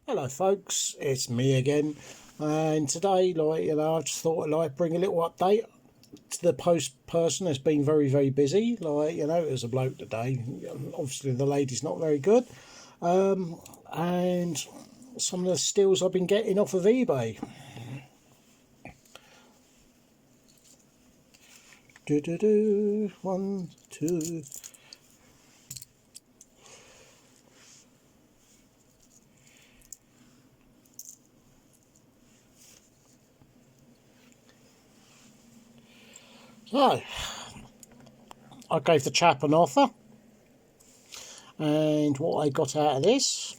Hello folks, it's me again, and today I just thought I'd bring a little update to the post person that's been very busy. It was a bloke today. Obviously the lady's not very good, and some of the steals I've been getting off of eBay. One, two. So, I gave the chap an offer, and what I got out of this,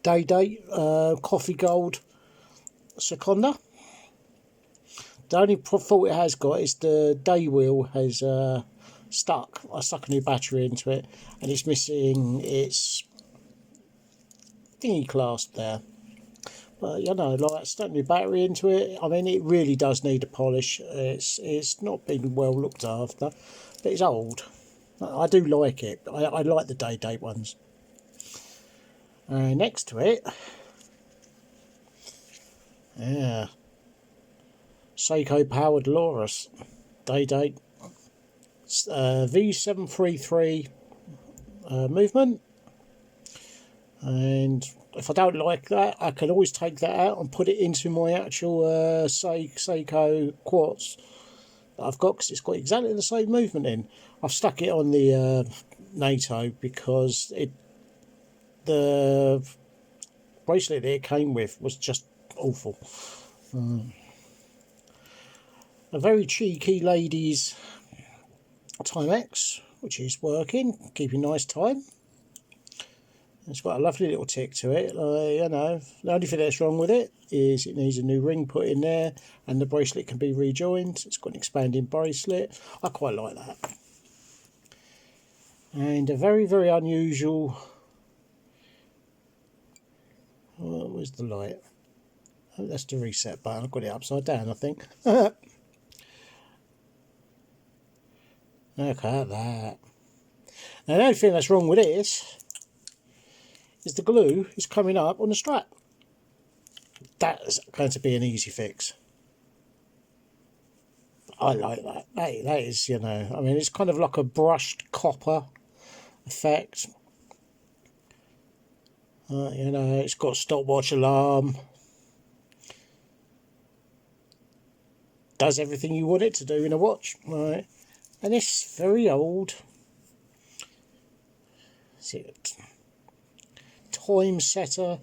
day date, coffee gold Seconda. The only fault it has got is the day wheel has stuck. I stuck a new battery into it, and it's missing its thingy clasp there. But stuck a new battery into it. I mean, it really does need a polish. It's not been well looked after, but it's old. I do like it. I like the day date ones. Next to it, yeah, Seiko powered Lorus, day date, V733 movement, and if I don't like that, I can always take that out and put it into my actual Seiko quartz that I've got, because it's got exactly the same movement in. I've stuck it on the NATO because the bracelet that it came with was just awful. A very cheeky lady's Timex, which is working, keeping nice time. It's got a lovely little tick to it. The only thing that's wrong with it is it needs a new ring put in there, and the bracelet can be rejoined. It's got an expanding bracelet. I quite like that. And a very unusual. Where's the light? Oh, that's the reset button. I've got it upside down, I think. Look at that. Now, the only thing that's wrong with this is the glue is coming up on the strap. That's going to be an easy fix. I like that. That is, I mean, it's kind of like a brushed copper effect. It's got stopwatch alarm. Does everything you want it to do in a watch, right? And this very old, time setter,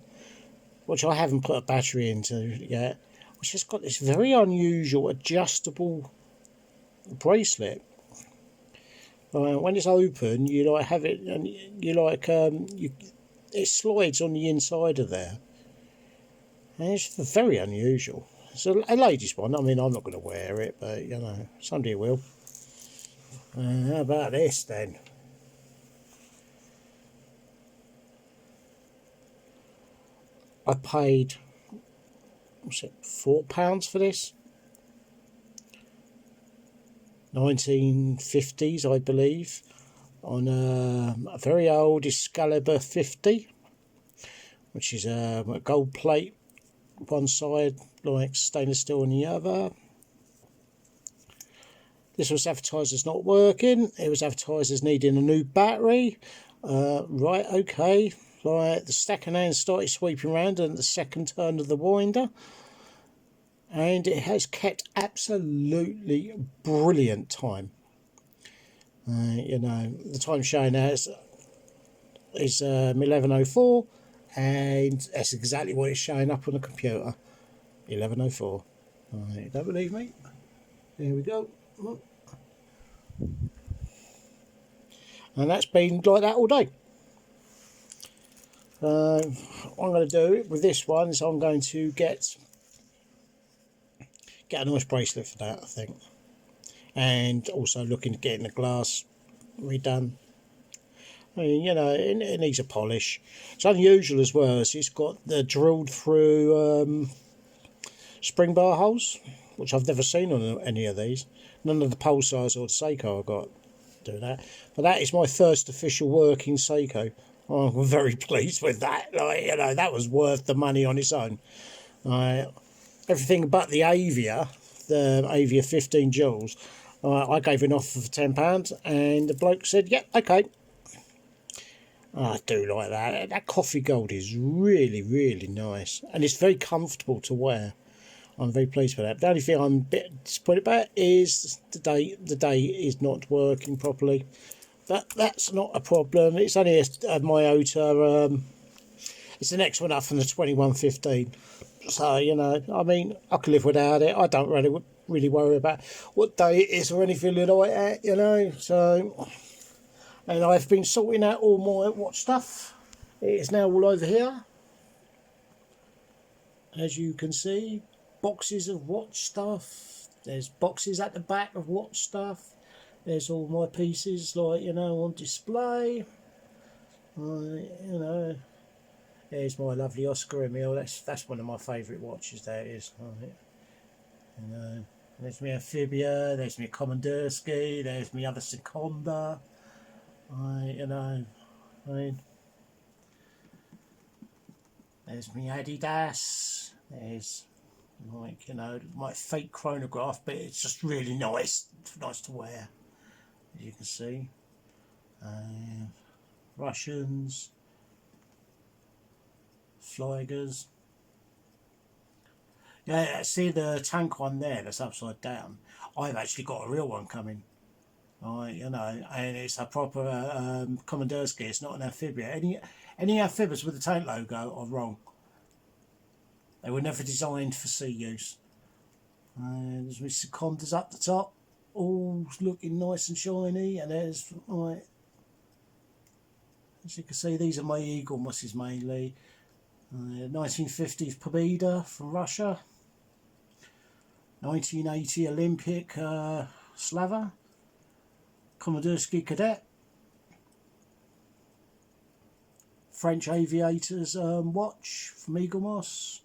which I haven't put a battery into yet, which has got this very unusual adjustable bracelet. When it's open, you have it, and it slides on the inside of there, and it's very unusual. It's a ladies' one. I mean, I'm not going to wear it, but somebody will. How about this then? I paid, what's it, £4 for this. 1950's, I believe, on a very old Excalibur 50, which is a gold plate one side, like stainless steel on the other. This was advertised as not working. It was advertised as needing a new battery. Right, okay. Right, the second hand started sweeping around at the second turn of the winder, and it has kept absolutely brilliant time. The time shown now is 11:04, and that's exactly what it's showing up on the computer. 11:04. Right, don't believe me? There we go. And that's been like that all day. What I'm going to do with this one is I'm going to get a nice bracelet for that, I think, and also looking at getting the glass redone. I mean, it needs a polish. It's unusual as well, as it's got the drilled through spring bar holes, which I've never seen on any of these. None of the Pulsars or the Seiko I've got do that. But that is my first official working Seiko. I'm very pleased with that. Like, you know, that was worth the money on its own. Everything but the Avia, the Avia 15 joules, I gave an offer for £10, and the bloke said, "Yep, okay." I do like that. That coffee gold is really, really nice, and it's very comfortable to wear. I'm very pleased with that. The only thing I'm a bit disappointed about is the date. The date is not working properly, but that's not a problem. It's only a Myota. It's the next one up from the 2150. So, you know, I mean, I can live without it. I don't really worry about what day it is or anything like that, you know. So, and I've been sorting out all my watch stuff. It is now all over here, as you can see. Boxes of watch stuff. There's boxes at the back of watch stuff. There's all my pieces, like, you know, on display. You know, there's my lovely Oscar Emil. That's one of my favourite watches. That is. Right. You know, there's my Amphibia. There's my Komandirskie. There's my other Seconda. You know, I mean, there's my Adidas. There's, like, you know, my fake chronograph, but it's just really nice to wear, as you can see. Russians, Fligers. Yeah, see the tank one there that's upside down? I've actually got a real one coming. You know, and it's a proper Komandirskie. It's not an Amphibia. Any Amphibians with the tank logo are wrong. They were never designed for sea use. There's my Secondas up the top, all looking nice and shiny. And there's, right, as you can see, these are my Eagle Mosses mainly. 1950's Pobeda from Russia. 1980 Olympic Slava. Komandirskie Cadet. French Aviators watch from Eagle Moss.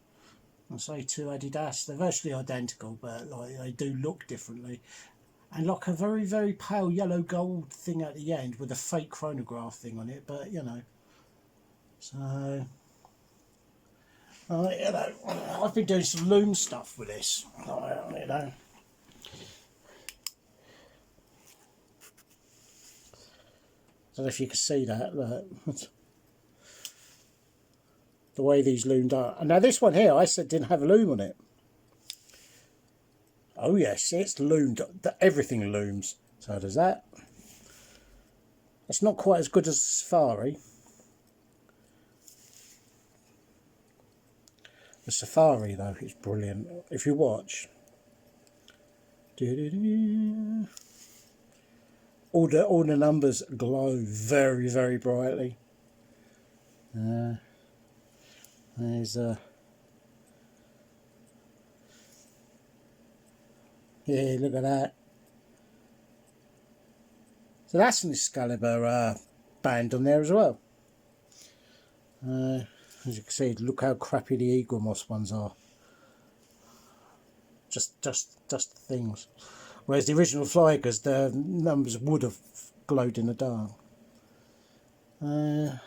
I say two Adidas. They're virtually identical, but like they do look differently. And like a very, very pale yellow gold thing at the end with a fake chronograph thing on it. But, you know, so you know, I've been doing some loom stuff with this. You know. I don't know if you can see that. Look. The way these loomed are. And now this one here, I said didn't have a loom on it. Oh yes, it's loomed. Everything looms. So does that. It's not quite as good as Safari. The Safari though is brilliant. If you watch. All the numbers glow very, very brightly. There's yeah, look at that. So that's an Excalibur band on there as well. As you can see, look how crappy the Eagle Moss ones are. Just things. Whereas the original Fligers, the numbers would have glowed in the dark. I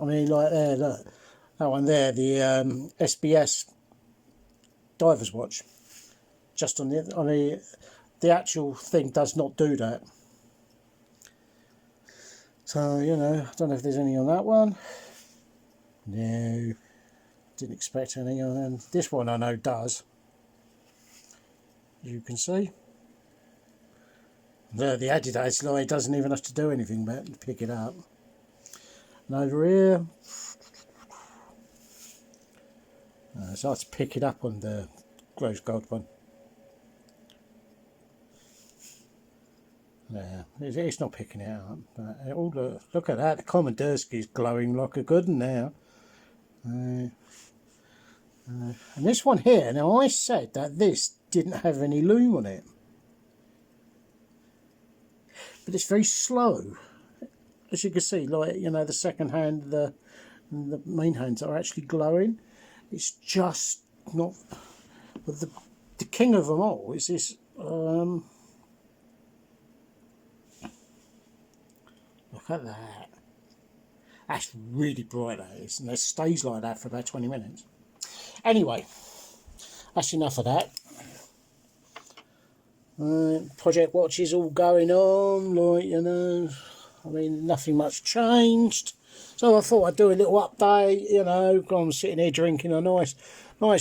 mean, like there, look. That one there, the SBS diver's watch. Just on the actual thing does not do that. So, you know, I don't know if there's any on that one. No, didn't expect any on them. This one I know does. As you can see. The Adidas line doesn't even have to do anything but pick it up. And over here, so I have to pick it up on the rose gold one. Yeah, it's not picking it up. But look at that. The Komandirskie is glowing like a good one now. And this one here, now I said that this didn't have any loom on it. But it's very slow. As you can see, like, you know, the second hand, the main hands are actually glowing. It's just not. But the king of them all is this. Look at that. That's really bright, that is, and it stays like that for about 20 minutes. Anyway, that's enough of that. Project watch is all going on, like, you know, I mean, nothing much changed. So I thought I'd do a little update, you know. I'm sitting here drinking a nice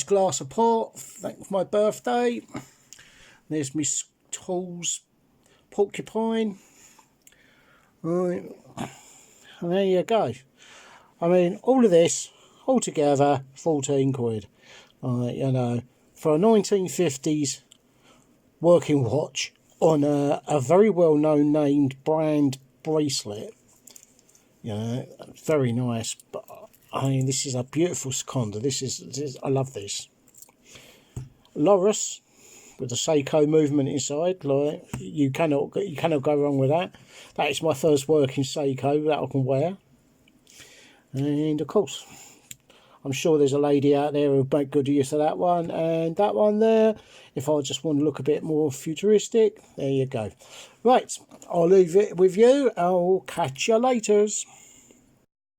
glass of port for my birthday. There's my tools porcupine. Right, and there you go. I mean, all of this, altogether, 14 quid. You know, for a 1950s working watch on a very well-known named brand bracelet. You know, very nice. But I mean, this is a beautiful seconda. This is I love this. Lorus with the Seiko movement inside. Like, you cannot go wrong with that. That is my first working Seiko that I can wear. And of course, I'm sure there's a lady out there who'll make good use of that one. And that one there, if I just want to look a bit more futuristic, there you go. Right, I'll leave it with you. I'll catch you later.